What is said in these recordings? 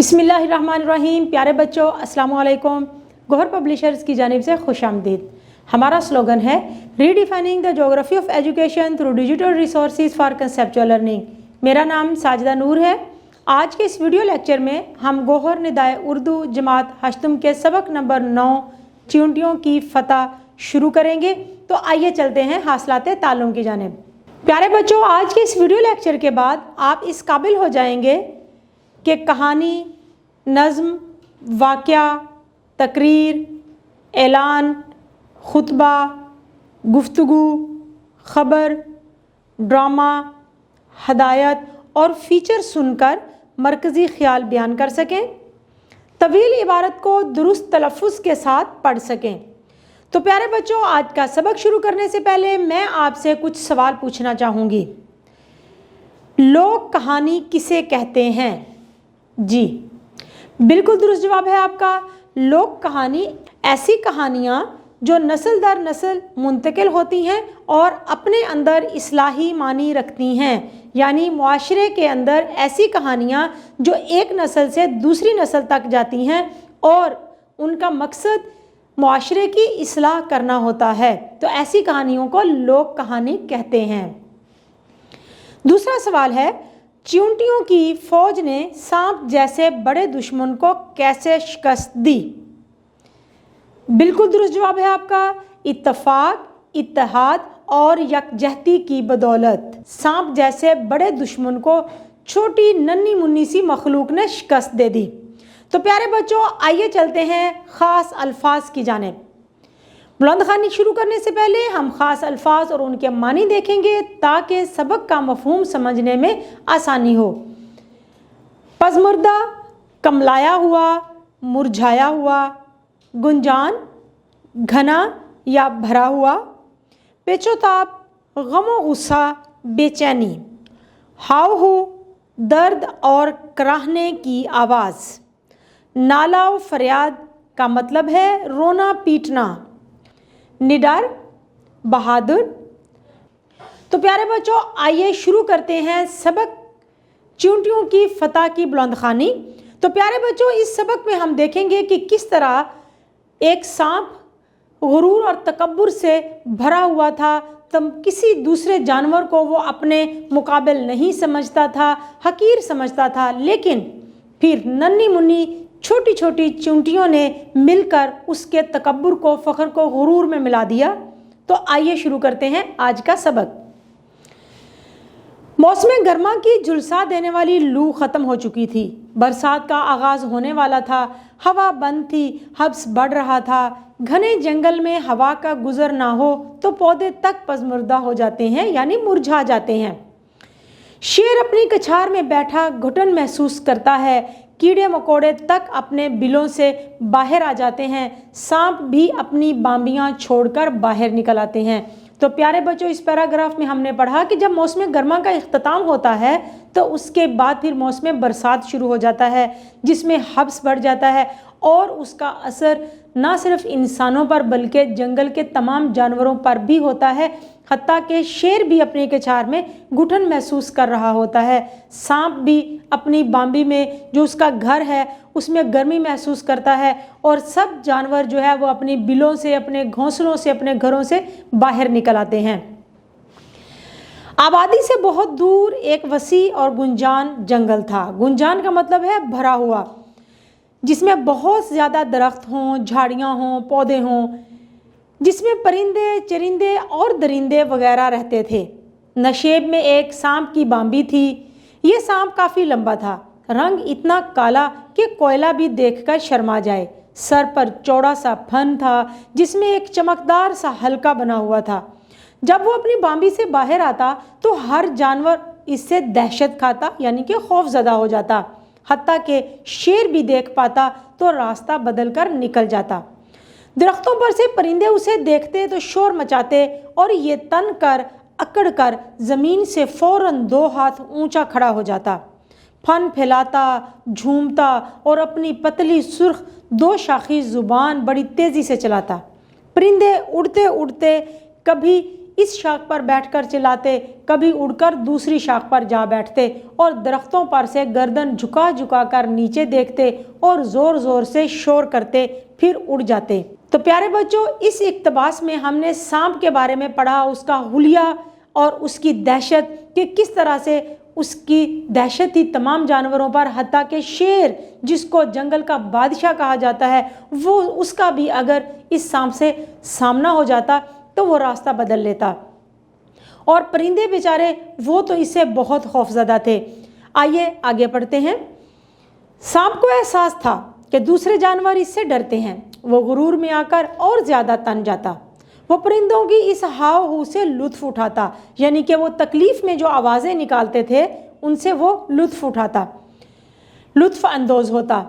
बिस्मिल्लाहिर्रहमानिर्रहीम। प्यारे बच्चों, अस्सलाम वालेकुम। गौहर पब्लिशर्स की जानिब से खुश आमदीद। हमारा स्लोगन है redefining the geography of education through digital resources for conceptual learning. मेरा नाम साजिदा नूर है। आज के इस वीडियो लेक्चर में हम गौहर निदाए उर्दू जमात हश्तम के सबक नंबर 9 चींटियों की फतह शुरू करेंगे। तो आइए चलते हैं हासिलाते ताल्लुम की जानिब। प्यारे बच्चों, आज के इस वीडियो लेक्चर के बाद आप इस काबिल हो जाएंगे कि कहानी, नज़्म, वाक़या, तकरीर, ऐलान, खुतबा, गुफ्तगू, ख़बर, ड्रामा, हदायत और फ़ीचर सुनकर मरकज़ी ख़्याल बयान कर सकें, तवील इबारत को दुरुस्त तलफ़्फ़ुज़ के साथ पढ़ सकें। तो प्यारे बच्चों, आज का सबक शुरू करने से पहले मैं आपसे कुछ सवाल पूछना चाहूँगी। लोक कहानी किसे कहते हैं? जी, बिल्कुल दुरुस्त जवाब है आपका। लोक कहानी ऐसी कहानियाँ जो नस्ल दर नस्ल मुंतकिल होती हैं और अपने अंदर इस्लाही मानी रखती हैं, यानी मुआशरे के अंदर ऐसी कहानियाँ जो एक नस्ल से दूसरी नस्ल तक जाती हैं और उनका मकसद मुआशरे की इस्लाह करना होता है। तो ऐसी कहानियों को लोक कहानी कहते हैं। दूसरा सवाल है, चींटियों की फौज ने सांप जैसे बड़े दुश्मन को कैसे शिकस्त दी? बिल्कुल दुरुस्त जवाब है आपका। इत्तफाक, इत्तेहाद और यकजहती की बदौलत सांप जैसे बड़े दुश्मन को छोटी नन्ही मुन्नी सी मखलूक ने शिकस्त दे दी। तो प्यारे बच्चों, आइए चलते हैं ख़ास अल्फाज की जानिब। बुलंद ख़वानी शुरू करने से पहले हम ख़ास अल्फाज और उनके मानी देखेंगे ताकि सबक का मफ़हूम समझने में आसानी हो। पज़मुर्दा, कमलाया हुआ, मुरझाया हुआ, गुंजान, घना या भरा हुआ, पेचोताप, गम व गुस्सा, बेचैनी, हाव हो, दर्द और कराहने की आवाज़, नाला व फरियाद का मतलब है रोना पीटना, निडर, बहादुर। तो प्यारे बच्चों, आइए शुरू करते हैं सबक चींटियों की फतह की बुलंद ख़वानी। तो प्यारे बच्चों, इस सबक में हम देखेंगे कि किस तरह एक सांप गुरूर और तकब्बुर से भरा हुआ था। तब किसी दूसरे जानवर को वो अपने मुकाबिल नहीं समझता था, हकीर समझता था, लेकिन फिर नन्ही मुन्नी छोटी छोटी चींटियों ने मिलकर उसके तकब्बुर को, फ़ख्र को गुरूर में मिला दिया। तो आइए शुरू करते हैं आज का सबक। मौसम गर्मा की झुलसा देने वाली लू ख़त्म हो चुकी थी। बरसात का आगाज़ होने वाला था। हवा बंद थी, हब्स बढ़ रहा था। घने जंगल में हवा का गुज़र ना हो तो पौधे तक पज़मुर्दा हो जाते हैं, यानी मुरझा जाते हैं। शेर अपनी कछार में बैठा घुटन महसूस करता है। कीड़े मकोड़े तक अपने बिलों से बाहर आ जाते हैं। सांप भी अपनी बाम्बियाँ छोड़कर बाहर निकल आते हैं। तो प्यारे बच्चों, इस पैराग्राफ में हमने पढ़ा कि जब मौसम गर्मा का इख्तिताम होता है तो उसके बाद फिर मौसम बरसात शुरू हो जाता है, जिसमें हब्स बढ़ जाता है और उसका असर ना सिर्फ इंसानों पर बल्कि जंगल के तमाम जानवरों पर भी होता है। हत्ता कि शेर भी अपने कछार में घुटन महसूस कर रहा होता है। सांप भी अपनी बाम्बी में, जो उसका घर है, उसमें गर्मी महसूस करता है और सब जानवर जो है वो अपनी बिलों से, अपने घोंसलों से, अपने घरों से बाहर निकल आते हैं। आबादी से बहुत दूर एक वसी और गुंजान जंगल था। गुंजान का मतलब है भरा हुआ, जिसमें बहुत ज़्यादा दरख्त हों, झाड़ियाँ हों, पौधे हों, जिसमें परिंदे, चरिंदे और दरिंदे वगैरह रहते थे। नशेब में एक सांप की बाम्बी थी। ये सांप काफ़ी लंबा था, रंग इतना काला कि कोयला भी देखकर शर्मा जाए। सर पर चौड़ा सा फन था जिसमें एक चमकदार सा हल्का बना हुआ था। जब वो अपनी बाम्बी से बाहर आता तो हर जानवर इससे दहशत खाता, यानी कि खौफजदा हो जाता। हत्ता के शेर भी देख पाता तो रास्ता बदल कर निकल जाता। दरख्तों पर से परिंदे उसे देखते तो शोर मचाते और ये तन कर अकड़ कर ज़मीन से फ़ौरन 2 हाथ ऊंचा खड़ा हो जाता। फन फैलाता, झूमता और अपनी पतली सुर्ख 2 शाखी ज़ुबान बड़ी तेज़ी से चलाता। परिंदे उड़ते उड़ते कभी इस शाख पर बैठकर चिल्लाते, कभी उड़कर दूसरी शाख पर जा बैठते और दरख्तों पर से गर्दन झुका झुका कर नीचे देखते और ज़ोर ज़ोर से शोर करते, फिर उड़ जाते। तो प्यारे बच्चों, इस इक़्तिबास में हमने सांप के बारे में पढ़ा, उसका हुलिया और उसकी दहशत, कि किस तरह से उसकी दहशत थी तमाम जानवरों पर, हत्ता कि शेर जिसको जंगल का बादशाह कहा जाता है, वो उसका भी अगर इस सांप से सामना हो जाता तो वो रास्ता बदल लेता। और परिंदे बेचारे वो तो इससे बहुत खौफजदा थे। आइए आगे पढ़ते हैं। सांप को एहसास था कि दूसरे जानवर इससे डरते हैं। वो गुरूर में आकर और ज़्यादा तन जाता। वो परिंदों की इस हाव हू से लुत्फ़ उठाता, यानी कि वो तकलीफ़ में जो आवाज़ें निकालते थे उनसे वो लुत्फ़ उठाता, लुत्फ़ अंदोज़ होता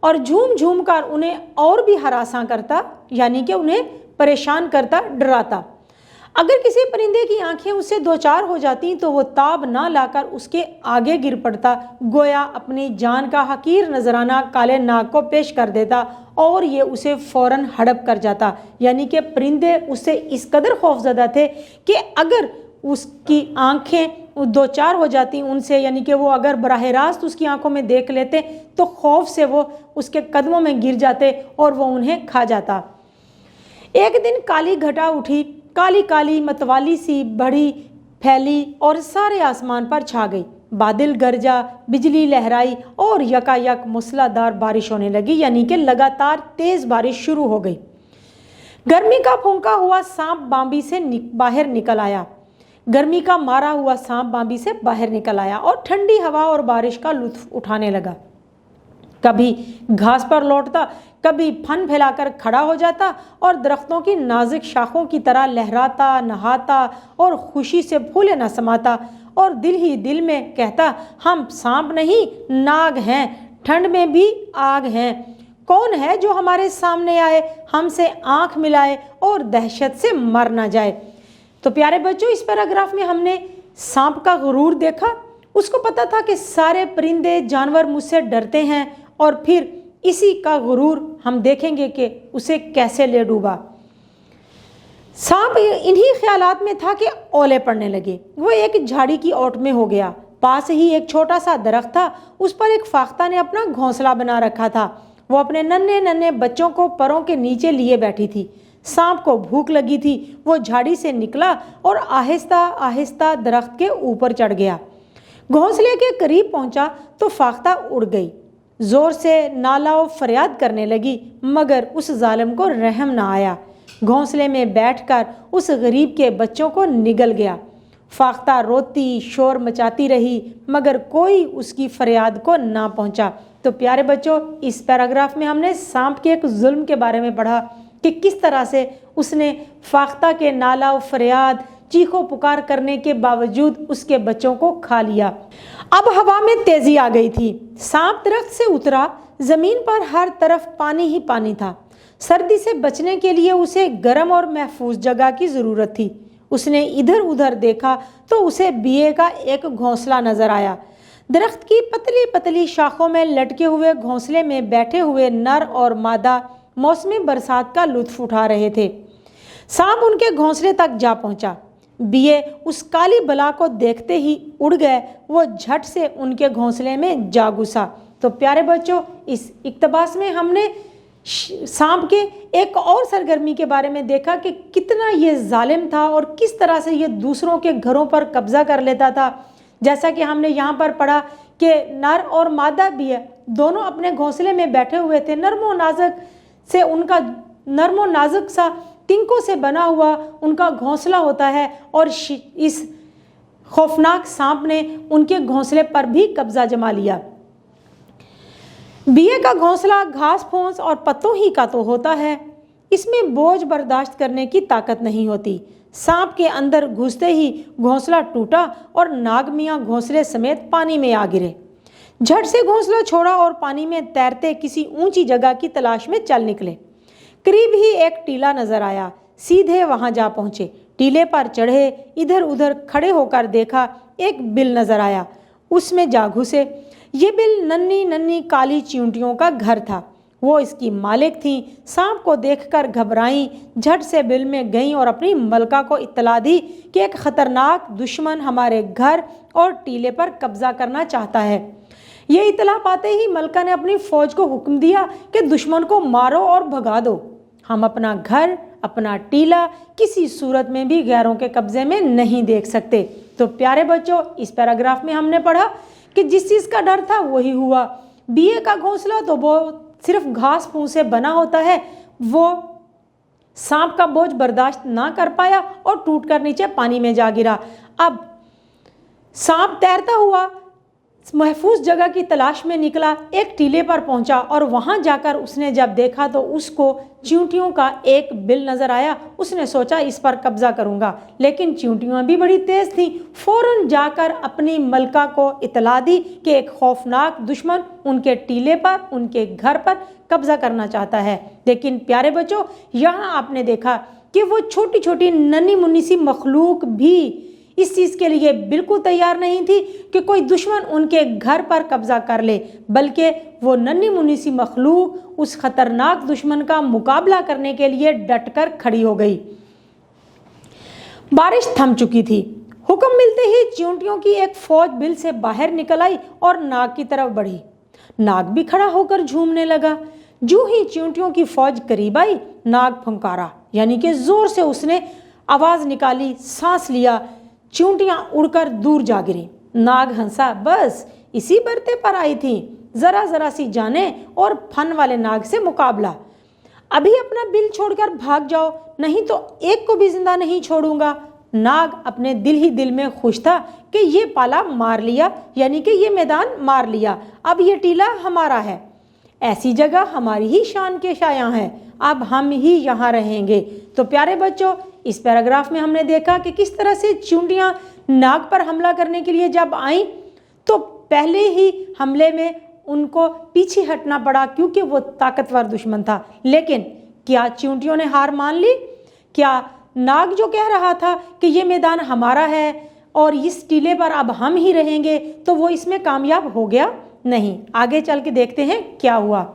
और झूम झूम कर उन्हें और भी हरासा करता, यानी कि उन्हें परेशान करता, डराता। अगर किसी परिंदे की आंखें उससे दो चार हो जाती तो वो ताब ना लाकर उसके आगे गिर पड़ता, गोया अपनी जान का हकीर नजराना काले नाग को पेश कर देता और ये उसे फ़ौरन हड़प कर जाता। यानी कि परिंदे उससे इस कदर खौफजदा थे कि अगर उसकी आंखें दो चार हो जाती उनसे, यानी कि वो अगर बराह रास्त उसकी आंखों में देख लेते तो खौफ से वो उसके कदमों में गिर जाते और वो उन्हें खा जाता। एक दिन काली घटा उठी, काली काली मतवाली सी बढ़ी फैली और सारे आसमान पर छा गई। बादल गरजा, बिजली लहराई और यकायक मूसलाधार बारिश होने लगी, यानी कि लगातार तेज़ बारिश शुरू हो गई। गर्मी का फूंका हुआ सांप बांबी से बाहर निकल आया। गर्मी का मारा हुआ सांप बांबी से बाहर निकल आया और ठंडी हवा और बारिश का लुत्फ़ उठाने लगा। कभी घास पर लौटता, कभी फन फैलाकर खड़ा हो जाता और दरख्तों की नाजुक शाखों की तरह लहराता, नहाता और खुशी से फूले न समाता और दिल ही दिल में कहता, हम सांप नहीं नाग हैं, ठंड में भी आग हैं। कौन है जो हमारे सामने आए, हमसे आंख मिलाए और दहशत से मर ना जाए। तो प्यारे बच्चों, इस पैराग्राफ में हमने सांप का गुरूर देखा। उसको पता था कि सारे परिंदे जानवर मुझसे डरते हैं और फिर इसी का गुरूर हम देखेंगे कि उसे कैसे ले डूबा। सांप इन्हीं ख्यालात में था कि ओले पड़ने लगे। वो एक झाड़ी की ओट में हो गया। पास ही एक छोटा सा दरख्त था, उस पर एक फाख्ता ने अपना घोंसला बना रखा था। वो अपने नन्हे नन्हे बच्चों को परों के नीचे लिए बैठी थी। सांप को भूख लगी थी। वो झाड़ी से निकला और आहिस्ता आहिस्ता दरख्त के ऊपर चढ़ गया। घोंसले के करीब पहुंचा तो फाख्ता उड़ गई। जोर से नाला और फरियाद करने लगी, मगर उस जालिम को रहम ना आया। घोंसले में बैठकर उस गरीब के बच्चों को निगल गया। फाख्ता रोती शोर मचाती रही, मगर कोई उसकी फरियाद को ना पहुंचा। तो प्यारे बच्चों, इस पैराग्राफ में हमने सांप के एक जुल्म के बारे में पढ़ा कि किस तरह से उसने फाख्ता के नाला और फरियाद चीखों पुकार करने के बावजूद उसके बच्चों को खा लिया। अब हवा में तेजी आ गई थी। सांप दरख्त से उतरा। जमीन पर हर तरफ पानी ही पानी था। सर्दी से बचने के लिए उसे गर्म और महफूज जगह की ज़रूरत थी। उसने इधर उधर देखा तो उसे बिए का एक घोंसला नजर आया। दरख्त की पतली पतली शाखों में लटके हुए घोंसले में बैठे हुए नर और मादा मौसमी बरसात का लुत्फ उठा रहे थे। सांप उनके घोंसले तक जा पहुंचा। बिए उस काली बला को देखते ही उड़ गए। वो झट से उनके घोंसले में जा घुसा। तो प्यारे बच्चों, इस इक़्तिबास में हमने सांप के एक और सरगर्मी के बारे में देखा कि कितना ये जालिम था और किस तरह से ये दूसरों के घरों पर कब्जा कर लेता था। जैसा कि हमने यहाँ पर पढ़ा कि नर और मादा बिए दोनों अपने घोंसले में बैठे हुए थे। नरमो नाजुक से उनका नरमो नाजुक सा तिनकों से बना हुआ उनका घोंसला होता है और इस खौफनाक सांप ने उनके घोंसले पर भी कब्जा जमा लिया। बिए का घोंसला घास फूस और पत्तों ही का तो होता है, इसमें बोझ बर्दाश्त करने की ताकत नहीं होती। सांप के अंदर घुसते ही घोंसला टूटा और नाग मियाँ घोंसले समेत पानी में आ गिरे। झट से घोंसला छोड़ा और पानी में तैरते किसी ऊंची जगह की तलाश में चल निकले। करीब ही एक टीला नजर आया। सीधे वहां जा पहुंचे। टीले पर चढ़े, इधर उधर खड़े होकर देखा। एक बिल नजर आया, उसमें जा घुसे। ये बिल नन्ही नन्ही काली चींटियों का घर था। वो इसकी मालिक थीं। सांप को देखकर घबराईं, झट से बिल में गईं और अपनी मलका को इत्तला दी कि एक खतरनाक दुश्मन हमारे घर और टीले पर कब्जा करना चाहता है। ये इत्तला पाते ही मलका ने अपनी फौज को हुक्म दिया कि दुश्मन को मारो और भगा दो। हम अपना घर, अपना टीला किसी सूरत में भी गैरों के कब्जे में नहीं देख सकते। तो प्यारे बच्चों, इस पैराग्राफ में हमने पढ़ा कि जिस चीज़ का डर था वही हुआ। बीए का घोंसला तो वो सिर्फ घास फूस से बना होता है, वो सांप का बोझ बर्दाश्त ना कर पाया और टूटकर नीचे पानी में जा गिरा। अब सांप तैरता हुआ महफूज जगह की तलाश में निकला, एक टीले पर पहुंचा और वहां जाकर उसने जब देखा तो उसको चींटियों का एक बिल नजर आया। उसने सोचा इस पर कब्जा करूंगा, लेकिन चींटियां भी बड़ी तेज थीं। फौरन जाकर अपनी मलका को इतला दी कि एक खौफनाक दुश्मन उनके टीले पर, उनके घर पर कब्जा करना चाहता है। लेकिन प्यारे बच्चों, यहाँ आपने देखा कि वो छोटी छोटी नन्ही मुन्नी सी मखलूक भी इस चीज़ के लिए बिल्कुल तैयार नहीं थी कि कोई दुश्मन उनके घर पर कब्जा कर ले, बल्कि वो नन्ही मुन्नी सी मखलूक उस खतरनाक दुश्मन का मुकाबला करने के लिए डटकर खड़ी हो गई। बारिश थम चुकी थी। हुक्म मिलते ही चींटियों की एक फौज बिल से बाहर निकल आई और नाग की तरफ बढ़ी। नाग भी खड़ा होकर झूमने लगा। जो ही चींटियों की फौज करीब आई, नाग फुंकारा, यानी कि जोर से उसने आवाज निकाली, सांस लिया। चींटियां उड़कर दूर जा गिरी। नाग हंसा, बस इसी बरते पर आई थी, जरा जरा सी जाने और फन वाले नाग से मुकाबला। अभी अपना बिल छोड़कर भाग जाओ, नहीं तो एक को भी जिंदा नहीं छोड़ूंगा। नाग अपने दिल ही दिल में खुश था कि ये पाला मार लिया, यानी कि ये मैदान मार लिया। अब ये टीला हमारा है, ऐसी जगह हमारी ही शान के शायां हैं, अब हम ही यहाँ रहेंगे। तो प्यारे बच्चों, इस पैराग्राफ में हमने देखा कि किस तरह से चींटियां नाग पर हमला करने के लिए जब आईं तो पहले ही हमले में उनको पीछे हटना पड़ा, क्योंकि वो ताकतवर दुश्मन था। लेकिन क्या चींटियों ने हार मान ली? क्या नाग जो कह रहा था कि ये मैदान हमारा है और इस टीले पर अब हम ही रहेंगे, तो वो इसमें कामयाब हो गया? नहीं। आगे चल के देखते हैं क्या हुआ।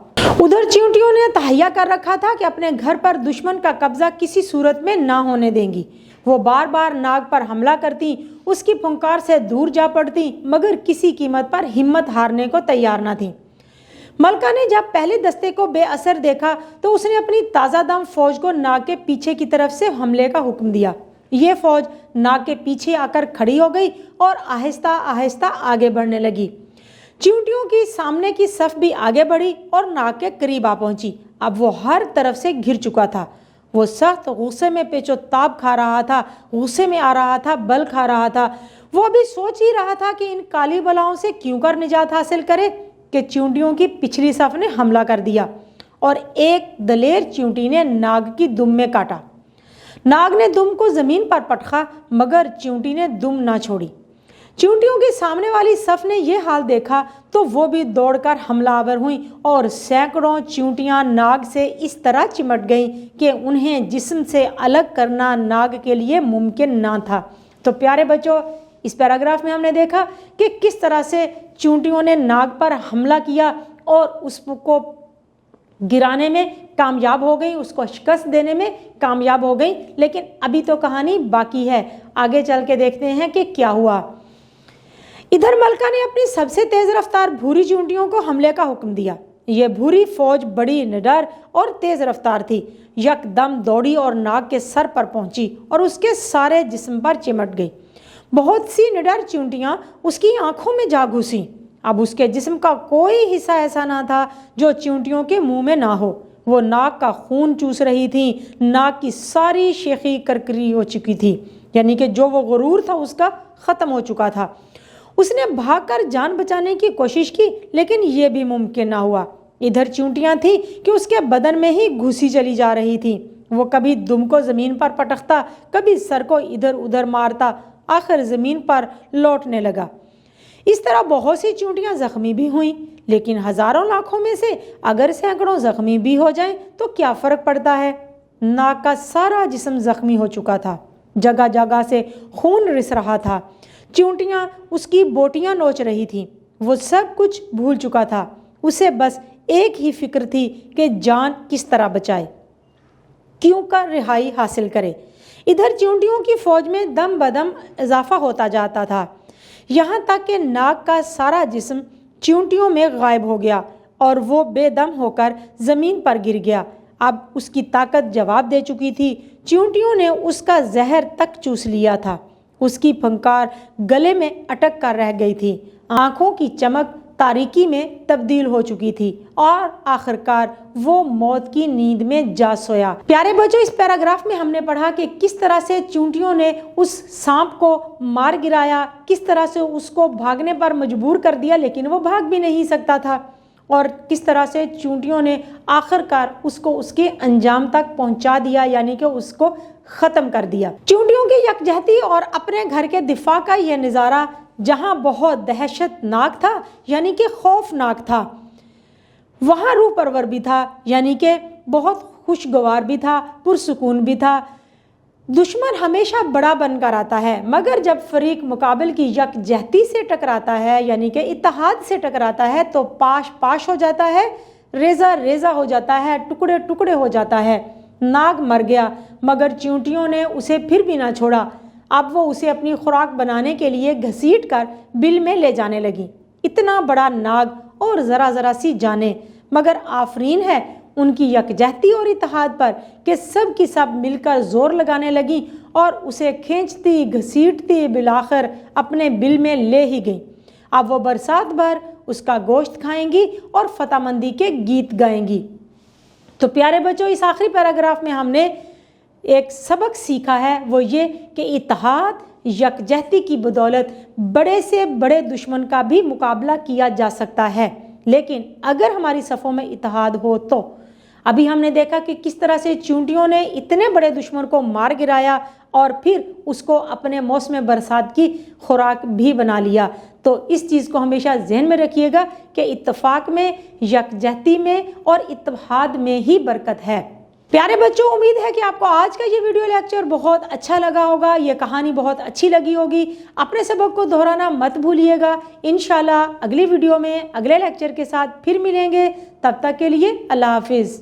उधर चींटियों ने तहैया कर रखा था कि अपने घर पर दुश्मन का कब्जा किसी सूरत में ना होने देंगी। वो बार बार नाग पर हमला करती, उसकी फुंकार से दूर जा पड़ती, मगर किसी कीमत पर हिम्मत हारने को तैयार ना थी। मलका ने जब पहले दस्ते को बेअसर देखा तो उसने अपनी ताज़ा दम फौज को नाग के पीछे की तरफ से हमले का हुक्म दिया। ये फौज नाग के पीछे आकर खड़ी हो गई और आहिस्ता आहिस्ता आगे बढ़ने लगी। चींटियों की सामने की सफ भी आगे बढ़ी और नाग के करीब आ पहुंची। अब वो हर तरफ से घिर चुका था। वो सख्त गुस्से में पेचो ताप खा रहा था, गुस्से में आ रहा था, बल खा रहा था। वो अभी सोच ही रहा था कि इन काली बलाओं से क्यों कर निजात हासिल करे कि चींटियों की पिछली सफ ने हमला कर दिया और एक दलेर चींटी ने नाग की दुम में काटा। नाग ने दुम को जमीन पर पटका, मगर चींटी ने दुम ना छोड़ी। चींटियों के सामने वाली सफ ने यह हाल देखा तो वो भी दौड़कर हमलावर हुई और सैकड़ों चींटियां नाग से इस तरह चिमट गईं कि उन्हें जिस्म से अलग करना नाग के लिए मुमकिन ना था। तो प्यारे बच्चों, इस पैराग्राफ में हमने देखा कि किस तरह से चींटियों ने नाग पर हमला किया और उसको गिराने में कामयाब हो गई, उसको शिकस्त देने में कामयाब हो गई। लेकिन अभी तो कहानी बाकी है, आगे चल के देखते हैं कि क्या हुआ। इधर मलका ने अपनी सबसे तेज रफ्तार भूरी चींटियों को हमले का हुक्म दिया। यह भूरी फौज बड़ी निडर और तेज रफ्तार थी। यकदम दौड़ी और नाग के सर पर पहुंची और उसके सारे जिस्म पर चिमट गई। बहुत सी निडर चींटियां उसकी आंखों में जा घुसी। अब उसके जिस्म का कोई हिस्सा ऐसा ना था जो चींटियों के मुंह में ना हो। वो नाग का खून चूस रही थी। नाग की सारी शेखी करकरी हो चुकी थी, यानी कि जो वो गुरूर था उसका ख़त्म हो चुका था। उसने भागकर जान बचाने की कोशिश की, लेकिन ये भी मुमकिन ना हुआ। इधर चींटियां थी कि उसके बदन में ही घुसी चली जा रही थी। वो कभी दुम को ज़मीन पर पटकता, कभी सर को इधर उधर मारता, आखिर ज़मीन पर लौटने लगा। इस तरह बहुत सी चींटियां जख्मी भी हुईं, लेकिन हज़ारों लाखों में से अगर सैकड़ों जख्मी भी हो जाएं तो क्या फ़र्क पड़ता है। नाग का सारा जिस्म जख्मी हो चुका था, जगह जगह से खून रिस रहा था। चींटियां उसकी बोटियां नोच रही थीं। वो सब कुछ भूल चुका था। उसे बस ایک ہی فکر تھی کہ جان کس طرح بچائے، کیوں کر رہائی حاصل کرے۔ ادھر چیونٹیوں کی فوج میں دم بدم اضافہ ہوتا جاتا تھا، یہاں تک کہ ناگ کا سارا جسم چیونٹیوں میں غائب ہو گیا اور وہ بے دم ہو کر زمین پر گر گیا۔ اب اس کی طاقت جواب دے چکی تھی، چیونٹیوں نے اس کا زہر تک چوس لیا تھا، اس کی پھنکار گلے میں اٹک کر رہ گئی تھی، آنکھوں کی چمک تاریکی میں تبدیل ہو چکی تھی اور آخرکار وہ موت کی نیند میں جا سویا۔ پیارے بچوں، اس پیراگراف میں ہم نے پڑھا کہ کس طرح سے چیونٹیوں نے اس سانپ کو مار گرایا، کس طرح سے اس کو بھاگنے پر مجبور کر دیا، لیکن وہ بھاگ بھی نہیں سکتا تھا، اور کس طرح سے چیونٹیوں نے آخرکار اس کو اس کے انجام تک پہنچا دیا، یعنی کہ اس کو ختم کر دیا۔ چیونٹیوں کی یکجہتی اور اپنے گھر کے دفاع کا یہ نظارہ جہاں بہت دہشت ناک تھا، یعنی کہ خوفناک تھا، وہاں روح پرور بھی تھا، یعنی کہ بہت خوشگوار بھی تھا، پرسکون بھی تھا۔ دشمن ہمیشہ بڑا بن کر آتا ہے، مگر جب فریق مقابل کی یکجہتی سے ٹکراتا ہے، یعنی کہ اتحاد سے ٹکراتا ہے، تو پاش پاش ہو جاتا ہے، ریزہ ریزہ ہو جاتا ہے، ٹکڑے ٹکڑے ہو جاتا ہے۔ ناگ مر گیا، مگر چیونٹیوں نے اسے پھر بھی نہ چھوڑا۔ اب وہ اسے اپنی خوراک بنانے کے لیے گھسیٹ کر بل میں لے جانے لگی۔ اتنا بڑا ناگ اور ذرا ذرا سی جانیں، مگر آفرین ہے ان کی یکجہتی اور اتحاد پر کہ سب کی سب مل کر زور لگانے لگیں اور اسے کھینچتی گھسیٹتی بالآخر اپنے بل میں لے ہی گئیں۔ اب وہ برسات بھر اس کا گوشت کھائیں گی اور فتح مندی کے گیت گائیں گی۔ تو پیارے بچوں، اس آخری پیراگراف میں ہم نے ایک سبق سیکھا ہے، وہ یہ کہ اتحاد یکجہتی کی بدولت بڑے سے بڑے دشمن کا بھی مقابلہ کیا جا سکتا ہے، لیکن اگر ہماری صفوں میں اتحاد ہو تو۔ ابھی ہم نے دیکھا کہ کس طرح سے چیونٹیوں نے اتنے بڑے دشمن کو مار گرایا اور پھر اس کو اپنے موسم برسات کی خوراک بھی بنا لیا۔ تو اس چیز کو ہمیشہ ذہن میں رکھیے گا کہ اتفاق میں، یکجہتی میں اور اتحاد میں ہی برکت ہے۔ پیارے بچوں، امید ہے کہ آپ کو آج کا یہ ویڈیو لیکچر بہت اچھا لگا ہوگا، یہ کہانی بہت اچھی لگی ہوگی۔ اپنے سبق کو دہرانا مت بھولیے گا۔ انشاءاللہ اگلی ویڈیو میں اگلے لیکچر کے ساتھ پھر ملیں گے، تب تک کے لیے اللہ حافظ۔